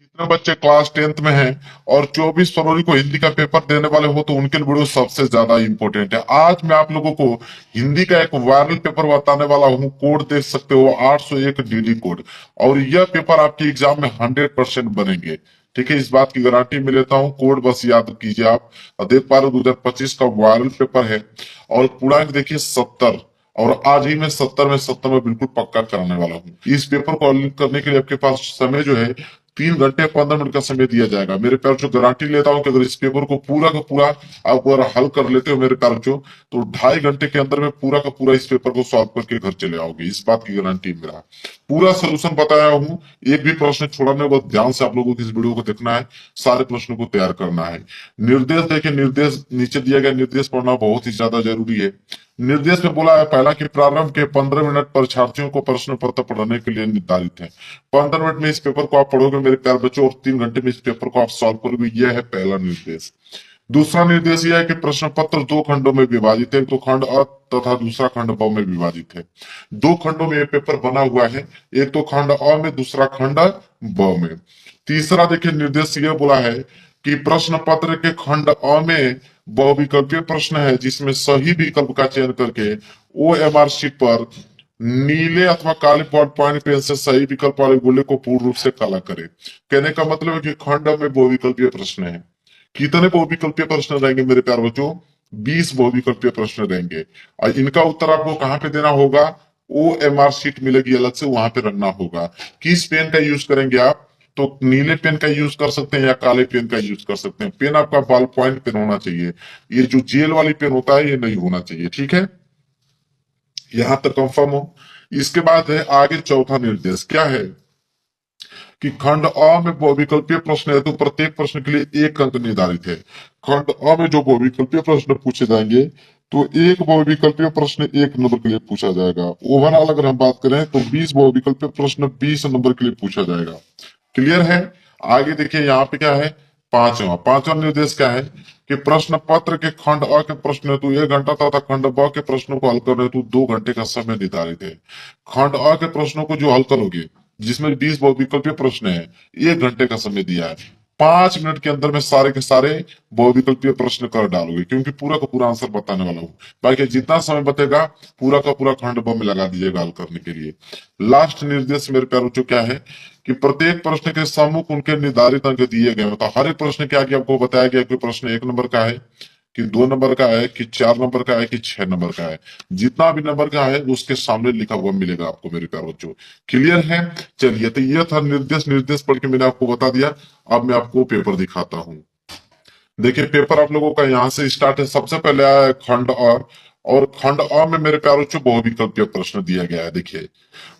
जितने बच्चे class 10th में हैं और 24 फरवरी को हिंदी का पेपर देने वाले हो तो उनके लिए वीडियो सबसे ज्यादा इंपॉर्टेंट है। आज मैं आप लोगों को हिंदी का एक वायरल पेपर बताने वाला हूँ। कोड देख सकते हो 801 डीडी कोड, और यह पेपर आपके एग्जाम में 100% बनेंगे। ठीक है, इस बात की गारंटी मैं लेता हूँ। कोड बस याद कीजिए आप। और देख पा रहे हो 2025 का वायरल पेपर है और पूर्णांक देखिए 70, और आज ही मैं 70 में बिल्कुल पक्का कराने वाला हूँ। इस पेपर को हल करने के लिए आपके पास समय जो है 3 घंटे 15 मिनट का समय दिया जाएगा। मेरे प्यार जो गारंटी लेता हूँ कि अगर इस पेपर को पूरा का पूरा आप अगर हल कर लेते हो मेरे प्यार जो, तो 2.5 घंटे के अंदर में पूरा का पूरा इस पेपर को सॉल्व करके घर चले आओगे। इस बात की गारंटी मेरा। पूरा सोल्यूशन बताया हूँ, एक भी प्रश्न छोड़ा नहीं। बहुत ध्यान से आप लोगों को इस वीडियो को देखना है, सारे प्रश्नों को तैयार करना है। निर्देश देखिए, निर्देश नीचे दिया गया निर्देश पढ़ना बहुत ही ज्यादा जरूरी है। निर्देश में बोला है पहला कि प्रारंभ के 15 मिनट परीक्षार्थियों को प्रश्न पत्र पढ़ने के लिए निर्धारित है। 15 मिनट में इस पेपर को आप पढ़ोगे मेरे प्यार बच्चों, और 3 घंटे में इस पेपर को आप सॉल्व करोगे। यह है पहला निर्देश। दूसरा निर्देश यह है कि प्रश्न पत्र 2 खंडों में विभाजित है। तो खंड अ तथा दूसरा खंड ब में विभाजित है। 2 खंडों में यह पेपर बना हुआ है, एक तो खंड अ में, दूसरा खंड ब में। तीसरा देखिए निर्देश यह बोला है कि प्रश्न पत्र के खंड अ में बहुविकल्पीय प्रश्न है जिसमें सही विकल्प का चयन करके OMR शीट पर नीले अथवा काले पॉइंट पेन से सही विकल्प वाले गोले को पूर्ण रूप से काला करे। कहने का मतलब है कि खंड में बहुविकल्पीय प्रश्न है। कितने बहुविकल्पीय प्रश्न रहेंगे मेरे प्यार बच्चों? 20 बहुविकल्पीय प्रश्न रहेंगे, और इनका उत्तर आपको कहाँ पे देना होगा? OMR शीट मिलेगी अलग से, वहां पे रखना होगा। किस पेन का यूज करेंगे आप? तो नीले पेन का यूज कर सकते हैं या काले पेन का यूज कर सकते हैं। पेन आपका बॉल पॉइंट पेन होना चाहिए। ये जो जेल वाली पेन होता है ये नहीं होना चाहिए। ठीक है, यहां तक कंफर्म हो। इसके बाद है आगे चौथा निर्देश क्या है कि खंड अ में बहुविकल्पीय प्रश्न है तो प्रत्येक प्रश्न के लिए 1 अंक निर्धारित है। खंड अ में जो बहुविकल्पीय प्रश्न पूछे जाएंगे तो एक बहुविकल्पीय प्रश्न 1 नंबर के लिए पूछा जाएगा। ओवरऑल अगर हम बात करें तो 20 बहुविकल्पीय प्रश्न 20 नंबर के लिए पूछा जाएगा। क्लियर है? आगे देखिए यहाँ पे क्या है, पांचवा पांचवा निर्देश क्या है कि प्रश्न पत्र के खंड अ के प्रश्न हेतु 1 घंटा तथा खंड ब के प्रश्नों को हल करने हेतु 2 घंटे का समय निर्धारित है। खंड अ के प्रश्नों को जो हल करोगे, जिसमें 20 बहुविकल्पीय प्रश्न है, 1 घंटे का समय दिया है। 5 मिनट के अंदर में सारे के सारे बहुविकल्पीय प्रश्न कर डालोगे, क्योंकि पूरा का पूरा आंसर बताने वाला हूँ। बाकी जितना समय बचेगा पूरा का पूरा खंड ब में लगा दीजिएगा हल करने के लिए। लास्ट निर्देश मेरे प्यारों जो क्या है कि प्रत्येक प्रश्न के सम्मुख उनके निर्धारित अंक दिए गए। मतलब हर एक प्रश्न के आगे आपको बताया गया कि प्रश्न 1 नंबर का है, कि 2 नंबर का है, कि 4 नंबर का है, कि 6 नंबर का है। जितना भी नंबर का है उसके सामने लिखा हुआ मिलेगा आपको मेरे प्यारे बच्चों। क्लियर है? चलिए, तो ये था निर्देश। निर्देश पढ़ के मैंने आपको बता दिया। अब मैं आपको पेपर दिखाता हूँ। देखिए पेपर आप लोगों का यहाँ से स्टार्ट है। सबसे पहले आया है खंड अ, और खंड अ में मेरे प्यारों को बहुविकल्पीय प्रश्न दिया गया है। देखिए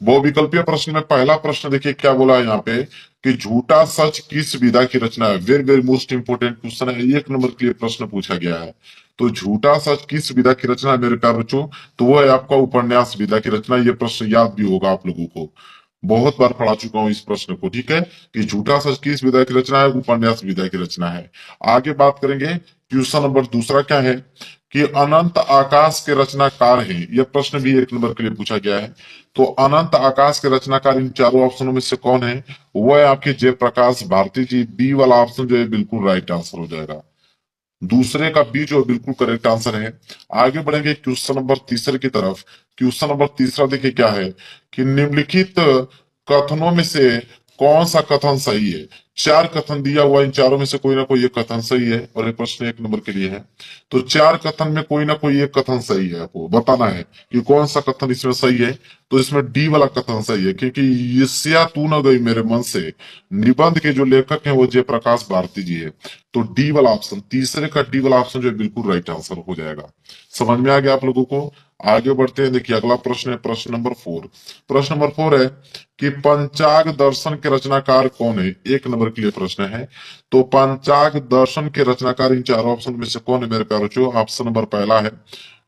बहुविकल्पीय प्रश्न में पहला प्रश्न देखिए क्या बोला है यहाँ पे कि झूठा सच किस विधा की रचना है। Very very most important question है, 1 नंबर के लिए प्रश्न पूछा गया है। तो झूठा सच किस विधा की रचना है मेरे प्यारे बच्चों? तो वो है आपका उपन्यास विधा की रचना। ये प्रश्न याद भी होगा आप लोगों को, बहुत बार पढ़ा चुका हूं इस प्रश्न को। ठीक है, कि झूठा सच किस विधा की रचना है? उपन्यास विधा की रचना है। आगे बात करेंगे, क्वेश्चन नंबर दूसरा क्या है कि अनंत आकाश के रचनाकार हैं। यह प्रश्न भी 1 नंबर के लिए पूछा गया है। तो अनंत आकाश के रचनाकार इन चारों ऑप्शनों में से कौन है? वो है आपके जयप्रकाश भारती जी। बी वाला ऑप्शन जो है बिल्कुल राइट आंसर हो जाएगा। दूसरे का बी जो बिल्कुल करेक्ट आंसर है। आगे बढ़ेंगे क्वेश्चन नंबर तीसरे की तरफ। क्वेश्चन नंबर तीसरा देखिए क्या है कि निम्नलिखित कथनों में से कौन सा कथन सही है? 4 कथन दिया हुआ, इन चारों में से कोई ना कोई एक कथन सही है, और ये प्रश्न 1 नंबर के लिए है। तो 4 कथन में कोई ना कोई एक कथन सही है। आपको बताना है कि कौन सा कथन इसमें सही है। तो इसमें डी वाला कथन सही है, क्योंकि ईर्ष्या तू न गई मेरे मन से निबंध के जो लेखक हैं वो जयप्रकाश भारती जी है। तो डी वाला ऑप्शन, तीसरे का डी वाला ऑप्शन जो है बिल्कुल राइट आंसर हो जाएगा। समझ में आ गया आप लोगों को? आगे बढ़ते हैं। देखिए अगला प्रश्न है प्रश्न नंबर 4। प्रश्न नंबर 4 है कि पंचाग दर्शन के रचनाकार कौन है? 1 नंबर के लिए प्रश्न है। तो पंचाग दर्शन के रचनाकार इन चारों ऑप्शन में से कौन है मेरे प्यारों? जो ऑप्शन नंबर पहला है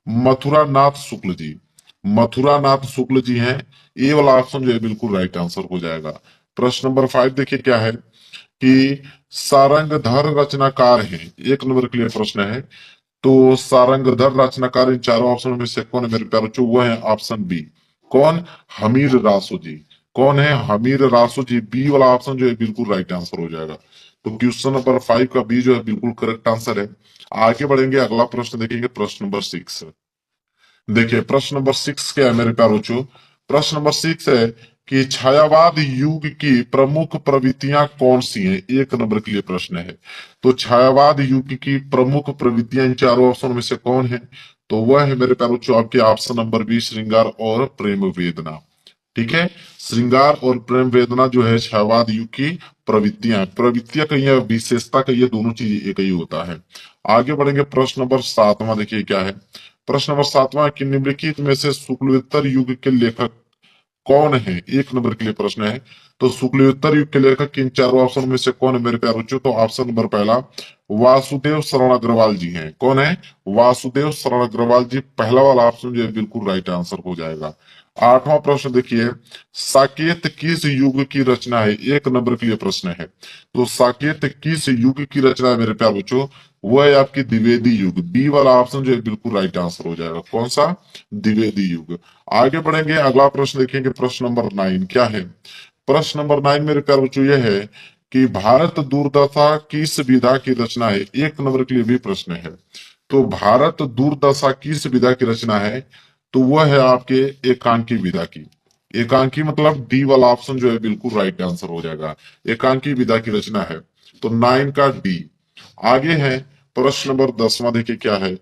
मथुरा नाथ शुक्ल जी। मथुरा नाथ शुक्ल जी हैं। ए वाला ऑप्शन जो है बिल्कुल राइट आंसर हो जाएगा। प्रश्न नंबर 5 देखिए क्या है कि सारंगधर रचनाकार है। 1 नंबर के लिए प्रश्न है। तो सारंगधर रचनाकार इन चारों ऑप्शनों में से कौन है मेरे प्यारे बच्चों? वो है ऑप्शन बी। कौन? हमीर रासो जी। कौन है? हमीर रासोजी। बी वाला ऑप्शन जो है बिल्कुल राइट आंसर हो जाएगा। तो क्वेश्चन नंबर 5 का बी जो है बिल्कुल करेक्ट आंसर है। आगे बढ़ेंगे, अगला प्रश्न देखेंगे, प्रश्न नंबर 6। देखिए प्रश्न नंबर 6 क्या है मेरे प्यारे बच्चों? प्रश्न नंबर 6 है कि छायावाद युग की प्रमुख प्रवृत्तियां कौन सी हैं? एक नंबर के लिए प्रश्न है। तो छायावाद युग की प्रमुख प्रवृत्तियां इन चारों ऑप्शन में से कौन है? तो वह है मेरे प्यारे बच्चों आपके ऑप्शन नंबर बी, श्रृंगार और प्रेम वेदना। ठीक है, श्रृंगार और प्रेम वेदना जो है छायावाद युग की प्रवृत्तियां। प्रवृत्तियां कही है, विशेषता कही है, दोनों चीज एक ही होता है। आगे बढ़ेंगे, प्रश्न नंबर 7वां देखिए क्या है। प्रश्न नंबर 7वां कि निम्नलिखित में से शुक्लोत्तर युग के लेखक कौन है? एक नंबर के लिए प्रश्न है। तो शुक्लोत्तर युग के लेखक किन चारों ऑप्शन में से कौन है मेरे प्यारे बच्चों? तो ऑप्शन नंबर पहला वासुदेव शरण अग्रवाल जी हैं। कौन है? वासुदेव शरण अग्रवाल जी। पहला वाला ऑप्शन जो है बिल्कुल राइट आंसर हो जाएगा। 8वां प्रश्न देखिए, साकेत किस युग की रचना है? एक नंबर के लिए प्रश्न है। तो साकेत किस युग की रचना है मेरे प्यारे बच्चों? वो है आपकी द्विवेदी युग। बी वाला ऑप्शन जो है बिल्कुल राइट आंसर हो जाएगा। कौन सा? द्विवेदी युग। आगे बढ़ेंगे, अगला प्रश्न देखेंगे, प्रश्न नंबर 9 क्या है। प्रश्न नंबर 9 मेरे प्यारे बच्चों ये है कि भारत दूरदशा किस विधा की रचना है? एक नंबर के लिए भी प्रश्न है। तो भारत दूरदशा किस विधा की रचना है? तो वह है आपके एकांकी विधा की। एकांकी मतलब डी वाला ऑप्शन जो है बिल्कुल राइट आंसर हो जाएगा। एकांकी विधा की रचना है। तो 9 का डी। आगे है प्रश्न नंबर 10वां देखिए क्या है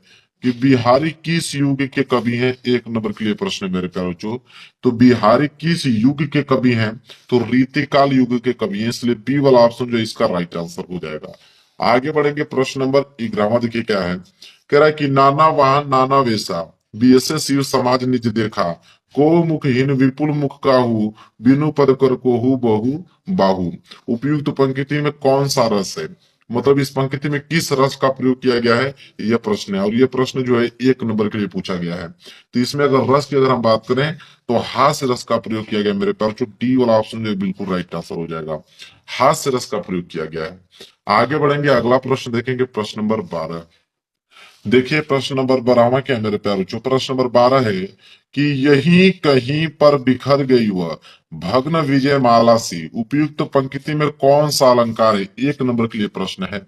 कि बिहारी किस युग के कवि हैं? एक नंबर के लिए प्रश्न है मेरे प्यारे बच्चों। तो बिहारी किस युग के कवि हैं? तो रीतिकाल युग के कवि हैं, इसलिए बी वाला ऑप्शन जो है इसका राइट आंसर हो जाएगा। आगे बढ़ेंगे, प्रश्न नंबर 11वां देखिए क्या है। कह रहा है कि नाना वाहन नाना वेशा, बीएसए शिव समाज निज देखा, को मुखहीन विपुल मुख काहू, बिनु पद कर कोहू बहु बाहू। उपयुक्त पंक्ति में कौन सा रस है? मतलब इस पंक्ति में किस रस का प्रयोग किया गया है, यह प्रश्न है। और यह प्रश्न जो है एक नंबर के लिए पूछा गया है। तो इसमें अगर रस की अगर हम बात करें तो हास्य रस का प्रयोग किया गया मेरे प्यार। जो डी वाला ऑप्शन जो है बिल्कुल राइट आंसर हो जाएगा। हास्य रस का प्रयोग किया गया है। आगे बढ़ेंगे, अगला प्रश्न देखेंगे, प्रश्न नंबर 12। देखिए प्रश्न नंबर 12वां क्या है मेरे प्यारे बच्चों? प्रश्न नंबर 12 है कि यही कहीं पर बिखर गई वह भग्न विजय माला सी, उपयुक्त पंक्ति में कौन सा अलंकार है? एक नंबर के लिए प्रश्न है।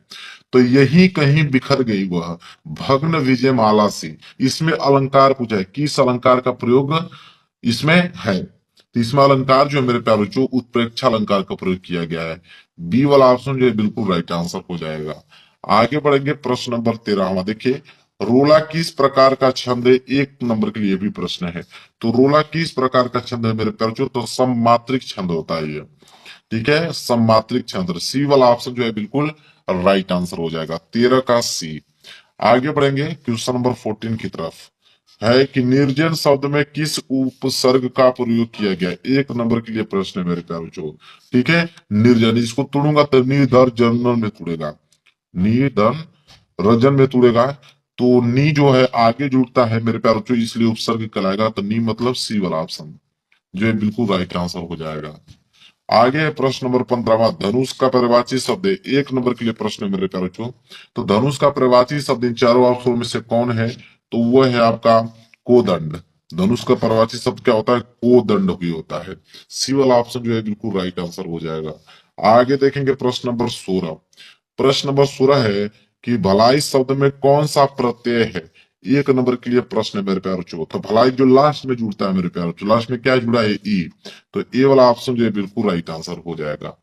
तो यही कहीं बिखर गई वह भग्न विजय माला सी, इसमें अलंकार पूछा है, किस अलंकार का प्रयोग इसमें है? तो इसमें अलंकार जो है मेरे प्यारे बच्चों उत्प्रेक्षा अलंकार का प्रयोग किया गया है। बी वाला ऑप्शन जो है बिल्कुल राइट आंसर हो जाएगा। आगे बढ़ेंगे, प्रश्न नंबर 13वां देखिए, रोला किस प्रकार का छंद है? एक नंबर के लिए भी प्रश्न है। तो रोला किस प्रकार का छंद है मेरे प्यारे बच्चों? तो सममात्रिक छंद होता है ये। ठीक है, सममात्रिक छंद। सी वाला ऑप्शन जो है बिल्कुल राइट आंसर हो जाएगा। 13 का सी। आगे बढ़ेंगे क्वेश्चन नंबर 14 की तरफ। है कि निर्जन शब्द में किस उपसर्ग का प्रयोग किया गया है? एक नंबर के लिए प्रश्न है मेरे प्यारे बच्चों। ठीक है, निर्जन, इसको तोड़ूंगा तो निर्धर जनरल में तोड़ेगा, निधन रजन में तुड़ेगा। तो नी जो है आगे जुड़ता है मेरे प्यारे बच्चों, इसलिए उपसर्ग कहलाएगा। तो नी मतलब सी वाला ऑप्शन जो है बिल्कुल राइट आंसर हो जाएगा। आगे है प्रश्न नंबर 15वां, धनुष का परिवाची शब्द है। एक नंबर के लिए प्रश्न है मेरे प्यारे बच्चों। तो धनुष का परिवाची शब्द इन चारों ऑप्शन में से कौन है? तो वो है आपका कोदंड। धनुष का परिवाची शब्द क्या होता है? कोदंड ही होता है। सी वाला ऑप्शन जो है बिल्कुल राइट आंसर हो जाएगा। आगे देखेंगे प्रश्न नंबर 16। प्रश्न नंबर 16 है कि भलाई शब्द में कौन सा प्रत्यय है? एक नंबर के लिए प्रश्न है मेरे प्यारे बच्चों। तो भलाई जो लास्ट में जुड़ता है मेरे प्यारे बच्चों, लास्ट में क्या जुड़ा है? ई। तो ए वाला ऑप्शन जो है बिल्कुल राइट आंसर हो जाएगा।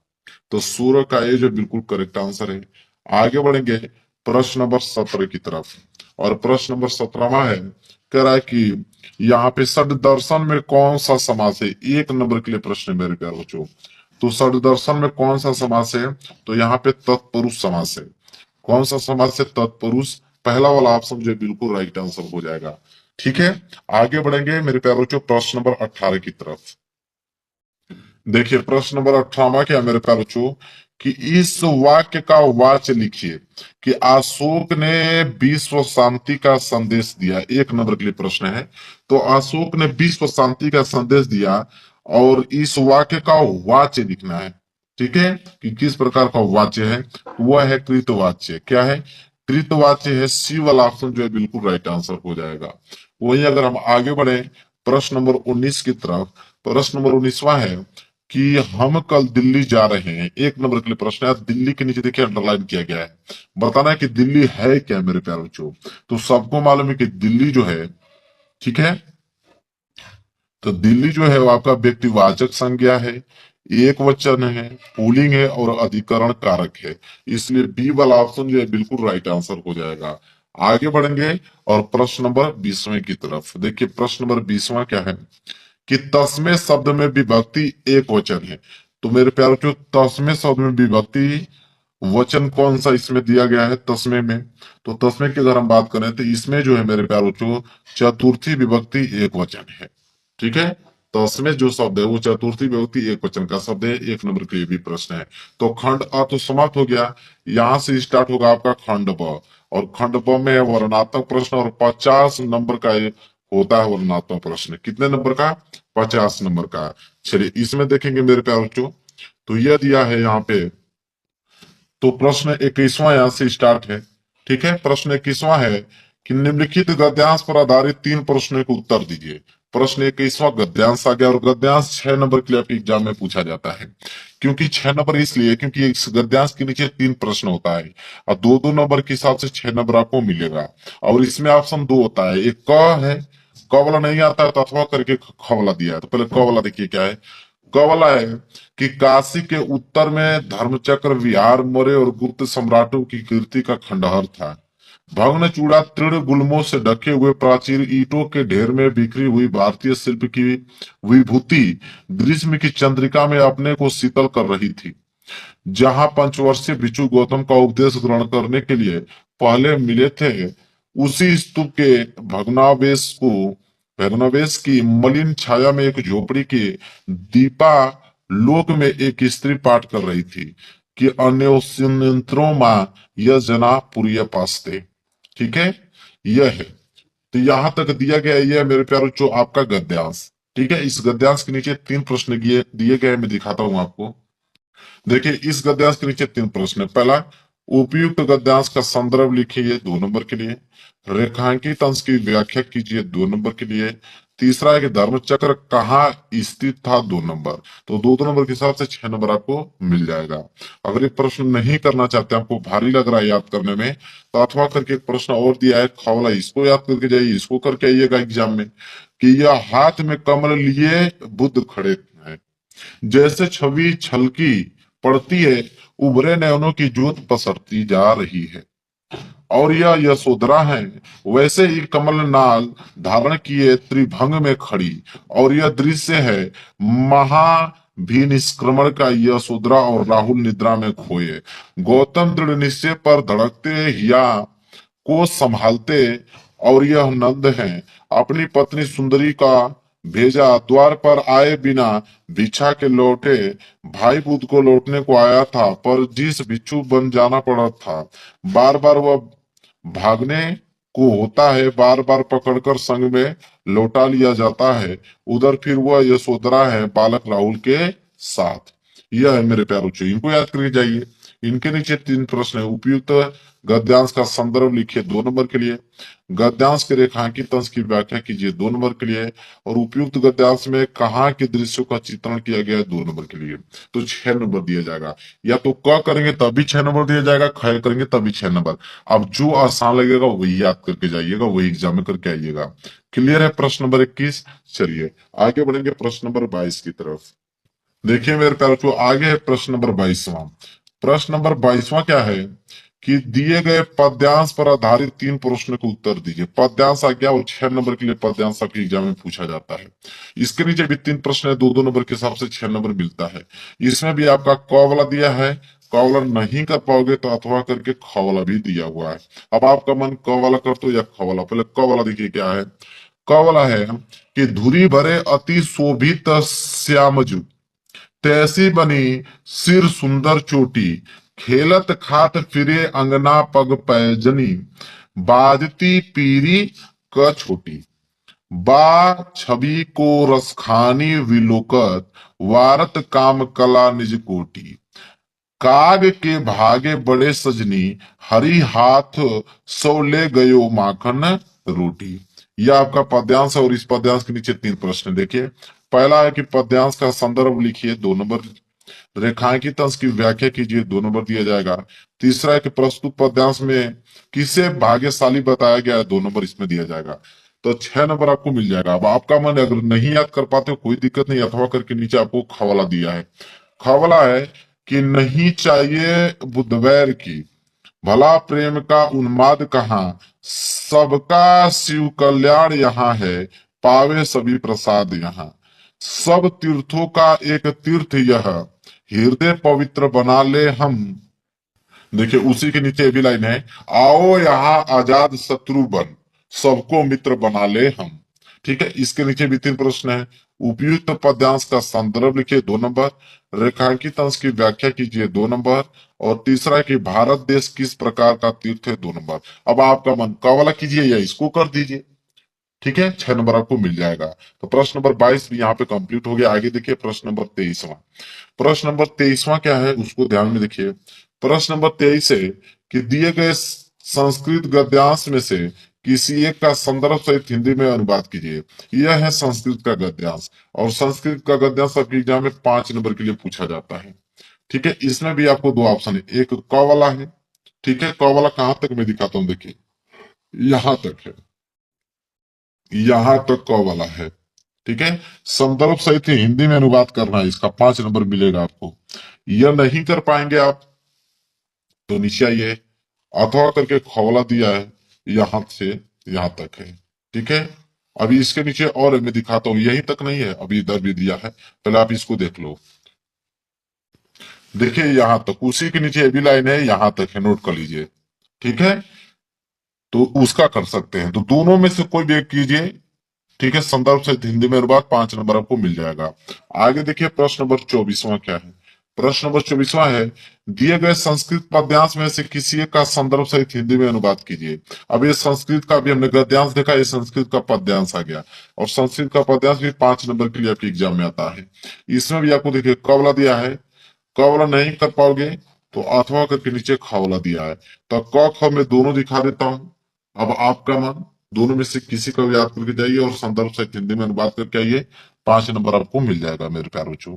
तो 16 का ए जो बिल्कुल करेक्ट आंसर है। आगे बढ़ेंगे प्रश्न नंबर 17 की तरफ। और प्रश्न नंबर 17वां है, कह रहा है कि यहाँ पे षड दर्शन में कौन सा समास है? एक नंबर के लिए प्रश्न है मेरे प्यारे बच्चों। तो षड दर्शन में कौन सा समास है? तो यहाँ पे तत्पुरुष समास है। कौन सा समास है? तत्पुरुष। पहला वाला ऑप्शन जो है बिल्कुल राइट आंसर हो जाएगा। ठीक है, आगे बढ़ेंगे मेरे प्यारे बच्चों प्रश्न नंबर 18 की तरफ। देखिए प्रश्न नंबर 18वां क्या है मेरे प्यारे बच्चों कि इस वाक्य का वाच्य लिखिए कि अशोक ने विश्व शांति का संदेश दिया। एक नंबर के लिए प्रश्न है। तो अशोक ने विश्व शांति का संदेश दिया और इस वाक्य का वाच्य लिखना है। ठीक है, कि किस प्रकार का वाच्य है? वह है कृतवाच्य। क्या है? कृतवाच्य है। सी वाला ऑप्शन जो है बिल्कुल राइट आंसर हो जाएगा। वही अगर हम आगे बढ़े प्रश्न नंबर 19 की तरफ। प्रश्न नंबर 19वां है कि हम कल दिल्ली जा रहे हैं, एक नंबर के लिए प्रश्न है। दिल्ली के नीचे देखिए अंडरलाइन किया गया है, बताना है कि दिल्ली है क्या मेरे प्यारे बच्चों। तो सबको मालूम है कि दिल्ली जो है, ठीक है, तो दिल्ली जो है वो आपका व्यक्तिवाचक संज्ञा है, एक वचन है, पुल्लिंग है और अधिकरण कारक है। इसलिए बी वाला ऑप्शन जो है बिल्कुल राइट आंसर हो जाएगा। आगे बढ़ेंगे और प्रश्न नंबर 20वें की तरफ। देखिए प्रश्न नंबर 20वां क्या है कि तस्मे शब्द में विभक्ति एक वचन है। तो मेरे प्यारे बच्चों, तस्मे शब्द में विभक्ति वचन कौन सा इसमें दिया गया है तस्मे में? तो तस्मे की अगर हम बात करें तो इसमें जो है मेरे प्यारे बच्चों चतुर्थी विभक्ति एक वचन है, ठीक है। तस्मे जो शब्द है वो चतुर्थी विभक्ति एक वचन का शब्द है। एक नंबर के लिए भी प्रश्न है। तो खंड अ तो समाप्त हो गया, यहां से स्टार्ट होगा आपका खंड ब, और खंड ब में वर्णनात्मक प्रश्न और 50 नंबर का ये होता है वर्णनात्मक प्रश्न। कितने नंबर का? 50 नंबर का। चलिए इसमें देखेंगे मेरे प्यारे बच्चों, तो यह दिया है यहाँ पे। तो प्रश्न 21वां यहां से स्टार्ट है, ठीक है। प्रश्न 21वां है कि निम्नलिखित गद्यांश पर आधारित 3 प्रश्नों के उत्तर दीजिए। प्रश्न 21वां गद्यांश आ गया, और गद्यांश 6 नंबर के लिए आपके एग्जाम में पूछा जाता है। क्योंकि 6 नंबर इसलिए क्योंकि इस गद्यांश के नीचे 3 प्रश्न होता है, और 2-2 नंबर के हिसाब से 6 नंबर आपको मिलेगा। और इसमें ऑप्शन 2 होता है, एक क है, क वाला नहीं आता है तो अथवा करके ख वाला दिया है। तो पहले क वाला देखिए क्या है। क वाला है कि काशी के उत्तर में धर्मचक्र विहार मौर्य और गुप्त सम्राटों की कीर्ति का खंडहर था। भग्न चूड़ा तृण गुल्मों से ढके हुए प्राचीर ईंटों के ढेर में बिखरी हुई भारतीय शिल्प की विभूति ग्रीष्म की चंद्रिका में अपने को शीतल कर रही थी। जहां पंचवर्षीय भिक्षु गौतम का उपदेश ग्रहण करने के लिए पहले मिले थे, उसी स्तूप के भग्नावशेष की मलिन छाया में एक झोपड़ी के दीपा लोक में एक स्त्री पाठ कर रही थी कि अन्योन्यंत्रों मां यह जना पुरिय पास्ते, ठीक है। यह है, तो यहां तक दिया गया। यह मेरे प्यारों जो आपका गद्यांश, ठीक है। इस गद्यांश के नीचे 3 प्रश्न दिए गए, मैं दिखाता हूं आपको। देखिए इस गद्यांश के नीचे 3 प्रश्न है। पहला, उपयुक्त गद्यांश का संदर्भ लिखिए 2 नंबर के लिए। रेखांकित अंश की व्याख्या कीजिए 2 नंबर के लिए। तीसरा है कि धर्मचक्र कहाँ स्थित था 2 नंबर। तो 2-2 नंबर के हिसाब से 6 नंबर आपको मिल जाएगा। अगर एक प्रश्न नहीं करना चाहते, आपको भारी लग रहा है याद करने में, तो अथवा करके एक प्रश्न और दिया है खवला, इसको याद करके जाइए, इसको करके आइएगा एग्जाम में। कि यह हाथ में कमल लिए बुद्ध खड़े हैं, जैसे छवि छलकी पड़ती है, उभरे नयनों की ज्योत पसरती जा रही है। और यह यशोधरा है, वैसे ही कमल नाल धारण किए त्रिभंग में खड़ी। और यह दृश्य है महाभिनिष्क्रमण का, यशोधरा और राहुल निद्रा में खोए। गौतम दृढ़ निश्चय पर धड़कते हिया को संभालते, और यह नंद है अपनी पत्नी सुंदरी का भेजा द्वार पर आए बिना भिक्षा के लौटे। भाई बुद्ध को लौटने को आया था, पर जिस भिक्षु बन जाना पड़ा था, बार बार वह भागने को होता है, बार बार पकड़कर संग में लौटा लिया जाता है। उधर फिर वह यशोधरा है बालक राहुल के साथ। यह है मेरे प्यारे बच्चों, इनको याद करके जाइए। इनके नीचे 3 प्रश्न है। उपयुक्त गद्यांश का संदर्भ लिखिए 2 नंबर के लिए। गद्यांश के रेखांकित अंश की व्याख्या कीजिए 2 नंबर के लिए। और उपयुक्त गद्यांश में कहाँ के दृश्यों का चित्रण किया गया है 2 नंबर के लिए। तो 6 नंबर दिया जाएगा। या तो क करेंगे तभी 6 नंबर दिया जाएगा, ख करेंगे तभी 6 नंबर। अब जो आसान लगेगा वही याद करके जाइएगा, वही एग्जाम में करके आइएगा। क्लियर है प्रश्न नंबर 21? चलिए आगे बढ़ेंगे प्रश्न नंबर 22 की तरफ। देखिए मेरे प्यारे बच्चों, आगे है प्रश्न नंबर 22वां। प्रश्न नंबर 22वां क्या है कि दिए गए पद्यांश पर आधारित 3 प्रश्न के उत्तर दीजिए। पद्यांश आ गया, और 6 नंबर के लिए पद्यांश आपके एग्जाम में पूछा जाता है। इसके नीचे भी 3 प्रश्न है, 2-2 नंबर के हिसाब से 6 नंबर मिलता है। इसमें भी आपका क वाला दिया है, क वाला नहीं कर पाओगे तो अथवा करके ख वाला भी दिया हुआ है। अब आपका मन क वाला कर दो या ख वाला। पहले क वाला देखिए क्या है। क वाला है कि धुरी भरे अति शोभित श्यामजू, तैसी बनी सिर सुंदर चोटी, खेलत खात फिरे अंगना पग पैजनी, बाजती पीरी क छोटी। बा छवि को रसखानी विलोकत, वारत काम कला निज कोटी। काग के भागे बड़े सजनी, हरी हाथ सो ले गयो माखन रोटी। यह आपका पद्यांश है, और इस पद्यांश के नीचे 3 प्रश्न देखिए। पहला है कि पद्यांश का संदर्भ लिखिए, 2 नंबर। रेखांकित अंश की व्याख्या कीजिए, 2 नंबर दिया जाएगा। तीसरा है कि प्रस्तुत पद्यांश में किसे भाग्यशाली बताया गया है, 2 नंबर इसमें दिया जाएगा। तो 6 नंबर आपको मिल जाएगा। अब आपका मन अगर नहीं याद कर पाते हो कोई दिक्कत नहीं, अथवा करके नीचे आपको खवाला दिया है। खवाला है कि नहीं चाहिए बुधवैर की, भला प्रेम का उन्माद कहाँ, सबका शिव कल्याण यहाँ है, पावे सभी प्रसाद यहाँ। सब तीर्थों का एक तीर्थ यह, हृदय पवित्र बना ले हम। देखिए उसी के नीचे भी लाइन है, आओ यहाँ आजाद शत्रु बन, सबको मित्र बना ले हम। ठीक है, इसके नीचे भी 3 प्रश्न है। उपयुक्त पद्यांश का संदर्भ लिखिए, 2 नंबर। रेखांकित अंश की व्याख्या कीजिए, 2 नंबर। और तीसरा है कि भारत देश किस प्रकार का तीर्थ है, 2 नंबर। अब आपका मन का वाला कीजिए या इसको कर दीजिए। ठीक है, 6 नंबर आपको मिल जाएगा। तो प्रश्न नंबर 22 भी यहाँ पे कंप्लीट हो गया। आगे देखिए प्रश्न नंबर 23वां। प्रश्न नंबर 23वां क्या है उसको ध्यान में देखिए। प्रश्न नंबर 23 है कि दिए गए संस्कृत गद्यांश में से किसी एक का संदर्भ सहित हिंदी में अनुवाद कीजिए। यह है संस्कृत का गद्यांश, और संस्कृत का गद्यांश आपके एग्जाम में 5 नंबर के लिए पूछा जाता है। ठीक है, इसमें भी आपको 2 ऑप्शन है, एक क वाला है। ठीक है, क वाला कहां तक मैं दिखाता हूँ, देखिए यहां तक है, यहां तक क वाला है। ठीक है, संदर्भ सहित हिंदी में अनुवाद करना है, इसका 5 नंबर मिलेगा आपको। यह नहीं कर पाएंगे आप तो नीचे आइए, अथवा करके खौला दिया है, यहां से यहां तक है। ठीक है, अभी इसके नीचे और मैं दिखाता हूं, यहीं तक नहीं है, अभी इधर भी दिया है, पहले आप इसको देख लो। देखिए यहां तक, उसी के नीचे भी लाइन है, यहां तक है, नोट कर लीजिए। ठीक है, तो उसका कर सकते हैं, तो दोनों में से कोई भी एक कीजिए। ठीक है, संदर्भ से हिंदी में अनुवाद 5 नंबर आपको मिल जाएगा। आगे देखिए प्रश्न नंबर 24वां क्या है। प्रश्न नंबर 24वां है, दिए गए संस्कृत पद्यांश में से किसी एक का संदर्भ सहित हिंदी में अनुवाद कीजिए। अब ये संस्कृत का भी हमने गद्यांश देखा, ये संस्कृत का पद्यांश आ गया, और संस्कृत का पद्यांश भी 5 नंबर के लिए आपके एग्जाम में आता है। इसमें भी आपको देखिए कवला दिया है, कवला नहीं कर पाओगे तो अथवा करके नीचे खवला दिया है। तो क ख में दोनों दिखा देता हूं। अब आपका मन दोनों में से किसी का भी याद करके जाइए और संदर्भ से हिंदी में अनुवाद करके आइए, 5 नंबर आपको मिल जाएगा मेरे प्यारे बच्चों।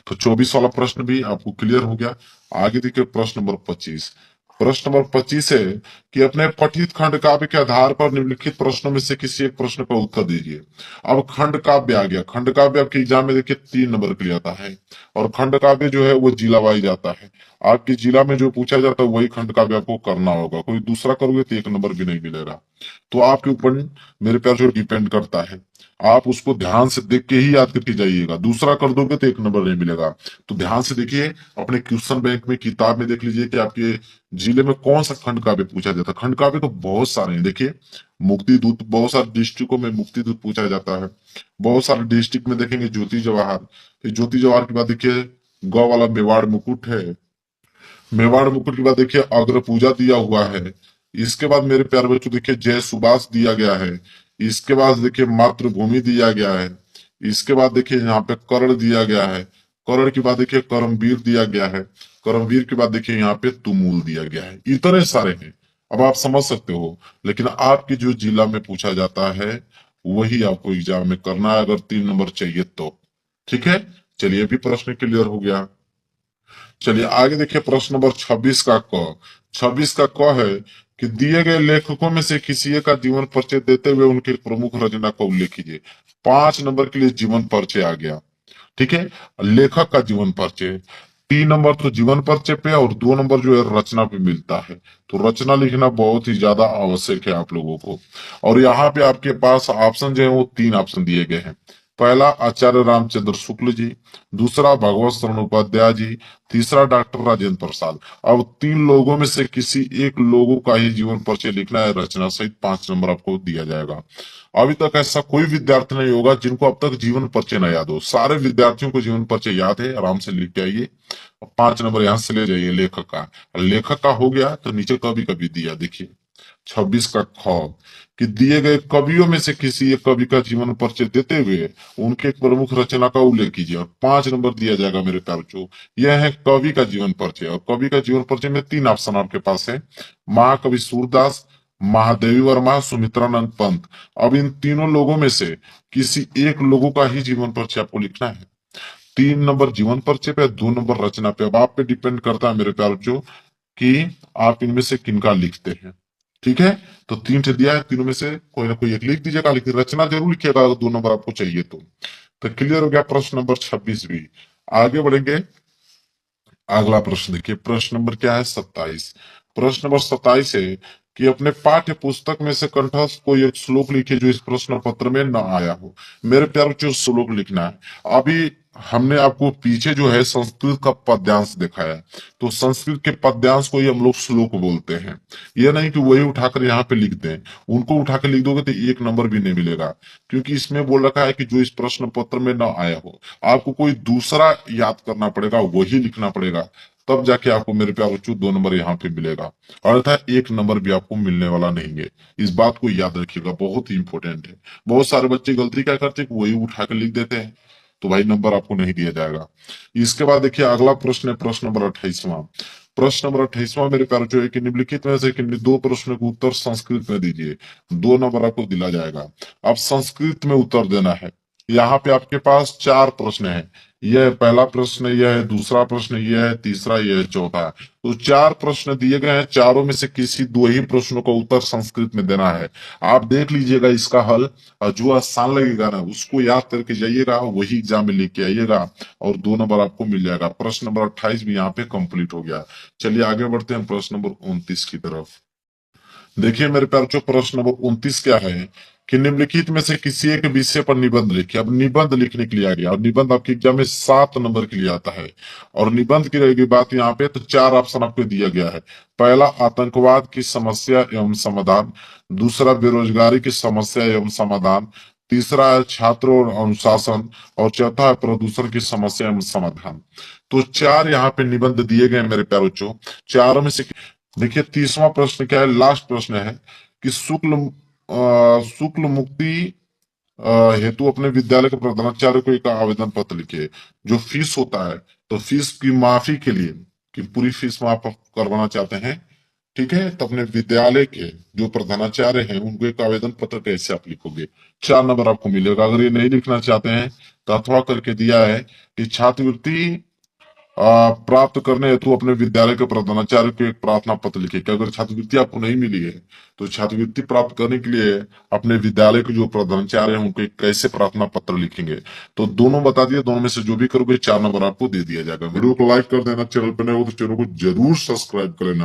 तो 24 वाला प्रश्न भी आपको क्लियर हो गया। आगे देखिए प्रश्न नंबर 25। प्रश्न नंबर 25 है कि अपने पठित खंड काव्य के आधार पर निम्नलिखित प्रश्नों में से किसी एक प्रश्न का उत्तर दीजिए। अब खंड काव्य आ गया, खंड काव्य आपके एग्जाम में देखिए 3 नंबर के लिए आता है, और खंड काव्य जो है वो जिला वाइज आता है। आपके जिला में जो पूछा जाता है वही खंड काव्य आपको करना होगा, कोई दूसरा करोगे तो 1 नंबर भी नहीं मिलेगा। तो आपके ऊपर मेरे प्यार जो डिपेंड करता है, आप उसको ध्यान से देख के ही याद करके जाइएगा, दूसरा कर दोगे तो 1 नंबर नहीं मिलेगा। तो ध्यान से देखिए, अपने क्वेश्चन बैंक में किताब में देख लीजिए कि आपके जिले में कौन सा खंड काव्य पूछा जाता है। खंड काव्य तो बहुत सारे हैं, देखिए मुक्ति दूत, बहुत सारे डिस्ट्रिक्टों में मुक्ति दूत पूछा जाता है, बहुत सारे डिस्ट्रिक्ट में देखेंगे ज्योति जवाहर। फिर ज्योति जवाहर के बाद देखिए गौ वाला मेवाड़ मुकुट है, मेवाड़ मुकुट के बाद देखिए अग्र पूजा दिया हुआ है। इसके बाद मेरे प्यारे बच्चों देखिए जय सुभाष दिया गया है। इसके बाद देखिए मातृभूमि दिया गया है। इसके बाद देखिए यहाँ पे कर्ण दिया गया है। कर्ण के बाद देखिए कर्मवीर दिया गया है। कर्मवीर के बाद देखिए यहाँ पे तुमुल दिया गया है। इतने सारे हैं, अब आप समझ सकते हो, लेकिन आपके जो जिला में पूछा जाता है वही आपको एग्जाम में करना है, अगर 3 नंबर चाहिए तो। ठीक है, चलिए अभी प्रश्न क्लियर हो गया। चलिए आगे देखिए प्रश्न नंबर 26 का क। 26 का क है कि दिए गए लेखकों में से किसी एक का जीवन परिचय देते हुए उनके प्रमुख रचना का उल्लेख कीजिए। 5 नंबर के लिए जीवन परिचय आ गया। ठीक है, लेखक का जीवन परिचय। 3 नंबर तो जीवन परिचय पे और 2 नंबर जो है रचना पे मिलता है। तो रचना लिखना बहुत ही ज्यादा आवश्यक है आप लोगों को। और यहाँ पे आपके पास ऑप्शन जो है वो 3 ऑप्शन दिए गए हैं। पहला आचार्य रामचंद्र शुक्ल जी, दूसरा भगवत शरण उपाध्याय जी, तीसरा डॉक्टर राजेंद्र प्रसाद। अब 3 लोगों में से किसी एक लोगों का ही जीवन परिचय लिखना है, रचना सहित 5 नंबर आपको दिया जाएगा। अभी तक ऐसा कोई विद्यार्थी नहीं होगा जिनको अब तक जीवन परिचय न याद हो। सारे विद्यार्थियों को जीवन परिचय याद है, आराम से लिख के आइए। 5 नंबर यहां से ले जाइए लेखक का। लेखक का हो गया तो नीचे कवि का भी दिया, देखिए 26 का ख कि दिए गए कवियों में से किसी एक कवि का जीवन परिचय देते हुए उनके एक प्रमुख रचना का उल्लेख कीजिए, और 5 नंबर दिया जाएगा मेरे प्यारे बच्चों। यह है कवि का जीवन परिचय, और कवि का जीवन परिचय में 3 ऑप्शन आपके पास है। महाकवि सूरदास, महादेवी वर्मा, सुमित्रानंद पंत। अब इन तीनों लोगों में से किसी एक लोगों का ही जीवन परिचय आपको लिखना है। 3 नंबर जीवन परिचय पे, 2 नंबर रचना पे। अब आप पे डिपेंड करता है मेरे प्यार बच्चों कि आप इनमें से किनका लिखते हैं। ठीक है, तो 3 दिया है, तीनों में से कोई ना कोई एक लिख दीजिएगा, लेकिन रचना जरूर लिखिएगा अगर 2 नंबर आपको चाहिए तो क्लियर हो गया प्रश्न नंबर 26 भी। आगे बढ़ेंगे। अगला प्रश्न देखिए, प्रश्न नंबर क्या है, 27। प्रश्न नंबर 27 है कि अपने पाठ्य पुस्तक में से कंठस्थ कोई एक श्लोक लिखिए जो इस प्रश्न पत्र में न आया हो। मेरे प्यारे बच्चों, श्लोक लिखना है। अभी हमने आपको पीछे जो है संस्कृत का पद्यांश दिखाया, तो संस्कृत के पद्यांश को ही हम लोग श्लोक बोलते हैं। यह नहीं कि वही उठाकर यहाँ पे लिख दें, उनको उठा के लिख दोगे तो 1 नंबर भी नहीं मिलेगा, क्योंकि इसमें बोल रखा है कि जो इस प्रश्न पत्र में न आया हो। आपको कोई दूसरा याद करना पड़ेगा, वही लिखना पड़ेगा, तब जाके आपको मेरे प्यारे बच्चों 2 नंबर यहाँ पे मिलेगा, अन्यथा 1 नंबर भी आपको मिलने वाला नहीं है। इस बात को याद रखिएगा, बहुत ही इंपॉर्टेंट है। बहुत सारे बच्चे गलती क्या करते हैं, वही उठा के लिख देते हैं, तो भाई नंबर आपको नहीं दिया जाएगा। इसके बाद देखिए अगला प्रश्न है, प्रश्न नंबर 28वां। प्रश्न नंबर 28वां मेरे प्यारे जो है कि निम्नलिखित में से किन्हीं 2 प्रश्नों को उत्तर संस्कृत में दीजिए। 2 नंबर आपको दिला जाएगा। अब संस्कृत में उत्तर देना है। यहाँ पे आपके पास 4 प्रश्न है। यह पहला प्रश्न, यह है दूसरा प्रश्न, यह है तीसरा, यह है चौथा। तो 4 प्रश्न दिए गए हैं, चारों में से किसी 2 ही प्रश्नों का उत्तर संस्कृत में देना है। आप देख लीजिएगा इसका हल, और जो आसान लगेगा ना उसको याद करके जाइएगा, वही एग्जाम में लेके आइएगा, और 2 नंबर आपको मिल जाएगा। प्रश्न नंबर 28 भी यहाँ पे कंप्लीट हो गया। चलिए आगे बढ़ते हैं प्रश्न नंबर 29 की तरफ। देखिए मेरे प्यारे बच्चों, प्रश्न नंबर 29 क्या है कि निम्नलिखित में से किसी एक विषय पर निबंध लिखिए। अब निबंध लिखने के लिए आ गया, और निबंध आपके एग्जाम में 7 नंबर के लिए आता है। और निबंध की रहेगी बात यहाँ पे, तो 4 ऑप्शन आपको दिया गया है। पहला, आतंकवाद की समस्या एवं समाधान। दूसरा, बेरोजगारी की समस्या एवं समाधान। तीसरा है छात्रों और अनुशासन। और चौथा है प्रदूषण की समस्या एवं समाधान। तो 4 यहाँ पे निबंध दिए गए हैं मेरे प्यारे बच्चों। चारों में से देखिए 30वां प्रश्न क्या है, लास्ट प्रश्न है कि शुक्ल मुक्ति हेतु अपने विद्यालय के प्रधानाचार्य को एक आवेदन पत्र लिखे। जो फीस होता है, तो फीस की माफी के लिए, कि पूरी फीस माफ करवाना चाहते हैं, ठीक है, तो अपने विद्यालय के जो प्रधानाचार्य हैं उनको एक आवेदन पत्र कैसे आप लिखोगे। 4 नंबर आपको मिलेगा। अगर ये नहीं लिखना चाहते हैं तो अथवा करके दिया है कि छात्रवृत्ति प्राप्त करने हेतु अपने विद्यालय के प्रधानाचार्य को एक प्रार्थना पत्र लिखे। कि अगर छात्रवृत्ति आपको नहीं मिली है तो छात्रवृत्ति प्राप्त करने के लिए अपने विद्यालय के जो प्रधानाचार्य हैं उनको एक कैसे प्रार्थना पत्र लिखेंगे। तो दोनों बता दिए, दोनों में से जो भी करोगे 4 नंबर आपको दे दिया जाएगा। वीडियो को लाइक कर देना, चैनल पर नए हो तो चैनल को जरूर सब्सक्राइब कर लेना।